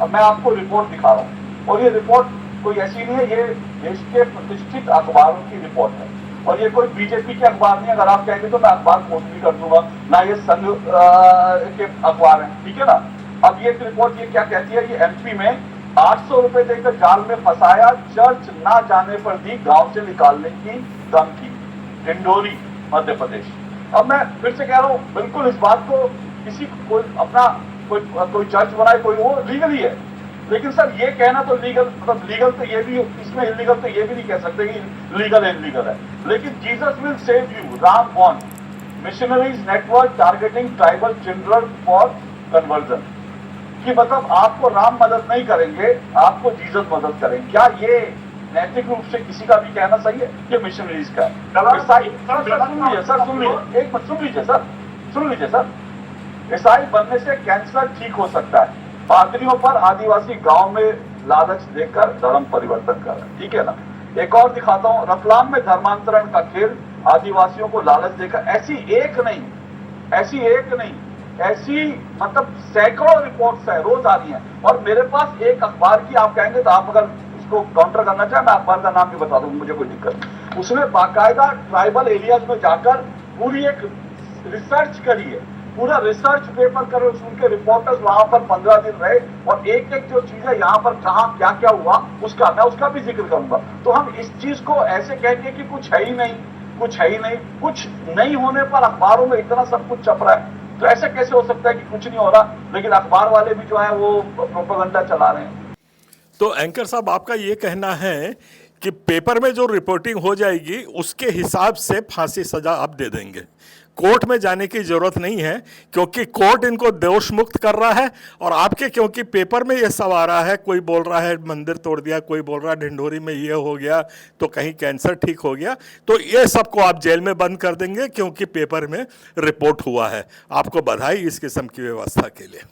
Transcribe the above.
अब मैं आपको रिपोर्ट दिखा रहा हूँ, और ये रिपोर्ट कोई ऐसी नहीं है, ये देश के प्रतिष्ठित अखबारों की रिपोर्ट है, और ये कोई बीजेपी के अखबार नहीं है। अगर आप कहेंगे तो मैं अखबार पोस्ट भी कर दूंगा ना, ये संघ के अखबार हैं, ठीक है ना। अब ये रिपोर्ट ये क्या कहती है, ये एमपी में 800 रुपए देकर जाल में फंसाया, चर्च ना जाने पर दी गांव से निकालने की धमकी, ढिंढोरी मध्य प्रदेश। अब मैं फिर से कह रहा हूं, बिल्कुल इस बात को किसी कोई अपना कोई चर्च बनाए, कोई वो लीगल ही है, लेकिन सर ये कहना तो लीगल, मतलब लीगल तो ये भी, इसमें इलीगल तो ये भी नहीं कह सकते कि लीगल इलीगल है। लेकिन Jesus will save you, Ram won't, missionaries network targeting tribal children for conversion, कि मतलब आपको राम मदद नहीं करेंगे, आपको जीसस मदद करेंगे। क्या ये नैतिक रूप से किसी का भी कहना सही है? ये मिशनरीज का है। सुन लीजिए सर, सुन लीजिए, एक मिनट सुन लीजिए सर, सुन लीजिए सर। ईसाई बनने से कैंसर ठीक हो सकता है, पादरियों पर आदिवासी गांव में लालच देकर धर्म परिवर्तन कर रहे हैं, ठीक है ना। एक और दिखाता हूं, रतलाम में धर्मांतरण का खेल, आदिवासियों को लालच देकर, ऐसी एक नहीं, ऐसी एक नहीं, ऐसी मतलब सैकड़ों रिपोर्ट्स है, रोज आ रही हैं। और मेरे पास एक अखबार की, आप कहेंगे तो आप अगर इसको काउंटर करना चाहें, मैं अखबार का नाम भी बता दूंगा, मुझे कोई दिक्कत नहीं। उसने बाकायदा ट्राइबल एरियाज में जाकर पूरी एक रिसर्च करी है, पूरा रिसर्च पेपर कर, उनके रिपोर्टर्स वहां पर 15 दिन रहे, और एक एक जो चीज है यहाँ पर कहाँ क्या क्या हुआ, उसका मैं उसका भी जिक्र करूंगा। तो हम इस चीज को ऐसे कहेंगे कि कुछ है ही नहीं, कुछ है ही नहीं, कुछ नहीं होने पर अखबारों में इतना सब कुछ छप रहा है, तो ऐसे कैसे हो सकता है कि कुछ नहीं हो रहा, लेकिन अखबार वाले भी जो है वो प्रोपेगेंडा चला रहे हैं। तो एंकर साहब, आपका ये कहना है कि पेपर में जो रिपोर्टिंग हो जाएगी उसके हिसाब से फांसी सजा आप दे देंगे, कोर्ट में जाने की जरूरत नहीं है, क्योंकि कोर्ट इनको दोष मुक्त कर रहा है। और आपके क्योंकि पेपर में ये सब आ रहा है, कोई बोल रहा है मंदिर तोड़ दिया, कोई बोल रहा है ढिंढोरी में ये हो गया, तो कहीं कैंसर ठीक हो गया, तो ये सबको आप जेल में बंद कर देंगे क्योंकि पेपर में रिपोर्ट हुआ है। आपको बधाई इस किस्म की व्यवस्था के लिए।